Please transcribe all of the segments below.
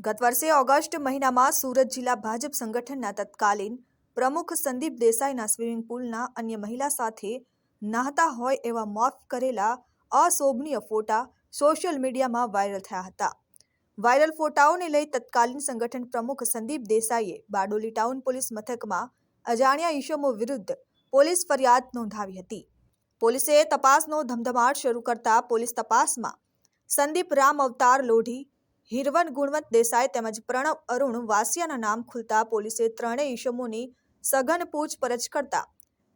ગત વર્ષે ઓગસ્ટ મહિનામાં સુરત જિલ્લા ભાજપ સંગઠનના તત્કાલીન પ્રમુખ સંદીપ દેસાઈના સ્વિમિંગ પુલના અન્ય મહિલા સાથે નહાતા હોય એવા મોર્ફ કરેલા અશોભનીય ફોટા સોશિયલ મીડિયામાં વાયરલ થયા હતા. વાયરલ ફોટાઓને લઈ તત્કાલીન સંગઠન પ્રમુખ સંદીપ દેસાઈએ બારડોલી ટાઉન પોલીસ મથકમાં અજાણ્યા ઈસમો વિરુદ્ધ પોલીસ ફરિયાદ નોંધાવી હતી. પોલીસે તપાસનો ધમધમાટ શરૂ કરતા પોલીસ તપાસમાં સંદીપ રામ અવતાર લોઢી, હિરવન ગુણવંત દેસાઈ તેમજ પ્રણવ અરુણ વાસિયાના નામ ખુલતા પોલીસે ત્રણેય ઈસમોની સઘન પૂછપરછ કરતા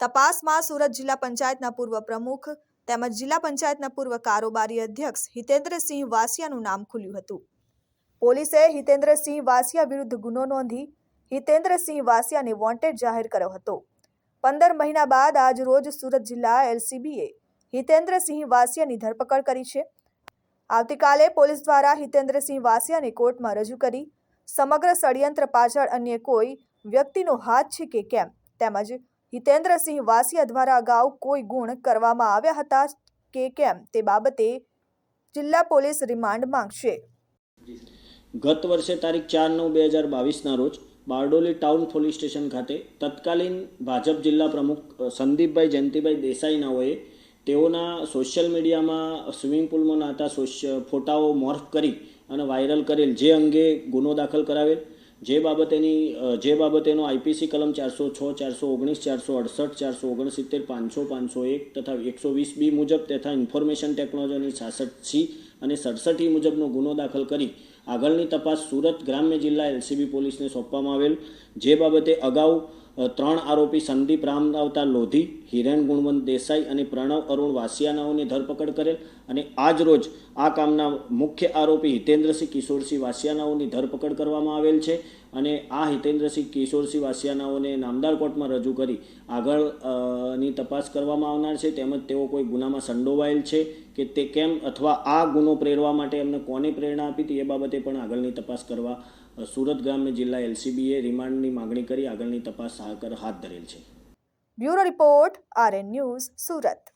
તપાસમાં સુરત જિલ્લા પંચાયતના પૂર્વ પ્રમુખ તેમજ જિલ્લા પંચાયતના પૂર્વ કારોબારી અધ્યક્ષ હિતેન્દ્રસિંહ વાસિયાનું નામ ખુલ્યું હતું. પોલીસે હિતેન્દ્રસિંહ વાસિયા વિરુદ્ધ ગુનો નોંધી હિતેન્દ્રસિંહ વાસિયાને વોન્ટેડ જાહેર કર્યો હતો. 15 મહિના બાદ આજ રોજ સુરત જિલ્લા એલસીબીએ હિતેન્દ્રસિંહ વાસિયાની ધરપકડ કરી છે. આવતીકાલે પોલીસ દ્વારા હિતેન્દ્રસિંહ વાસિયાને કોર્ટમાં રજૂ કરી સમગ્ર ષડયંત્ર પાછળ અન્ય કોઈ વ્યક્તિનો હાથ છે કે કેમ તેમજ હિતેન્દ્રસિંહ વાસિયા દ્વારા અગાઉ કોઈ ગુણ કરવામાં આવ્યા હતા કે કેમ તે બાબતે જિલ્લા પોલીસ રિમાન્ડ માંગશે. ગત વર્ષે તારીખ 4/9/2022ના રોજ બારડોલી ટાઉન પોલીસ સ્ટેશન ખાતે તત્કાલીન ભાજપ જિલ્લા પ્રમુખ સંદીપભાઈ જયંતિભાઈ દેસાઈનાઓએ તેઓના સોશિયલ મીડિયામાં સ્વિમિંગ પુલમાં નહાતા ફોટાઓ મોર્ફ કરી અને વાયરલ કરેલ, જે અંગે ગુનો દાખલ કરાવેલ, જે બાબતેનો આઈપીસી કલમ 406, 419, 468, 469, 500, 501 તથા 120B મુજબ તથા ઇન્ફોર્મેશન ટેકનોલોજીની 66C અને 67E મુજબનો ગુનો દાખલ કરી આગળની તપાસ સુરત ગ્રામ્ય જિલ્લા એલસીબી પોલીસને સોંપવામાં આવેલ. જે બાબતે અગાઉ 3 આરોપી સંદીપ રામ અવતાર લોધી, હિરેન ગુણવંત દેસાઈ અને પ્રણવ અરુણ વાસિયાનાઓની ધરપકડ કરેલ અને આજ રોજ આ કામના મુખ્ય આરોપી હિતેન્દ્રસિંહ કિશોરસિંહ વાસિયાનાઓની ધરપકડ કરવામાં આવેલ છે અને આ હિતેન્દ્રસિંહ કિશોરસિંહ વાસિયાનાઓને નામદાર કોર્ટમાં રજૂ કરી આગળની તપાસ કરવામાં આવનાર છે. તેમજ તેઓ કોઈ ગુનામાં સંડોવાયેલ છે કે તે કેમ અથવા આ ગુનો પ્રેરવા માટે એમને કોને પ્રેરણા આપી હતી એ બાબતે પણ આગળની તપાસ કરવા સુરત ગ્રામ્ય જિલ્લા એલસીબીએ રિમાન્ડની માગણી કરી આગળની તપાસ હાથ ધરેલ છે. Bureau report, RN news, Surat.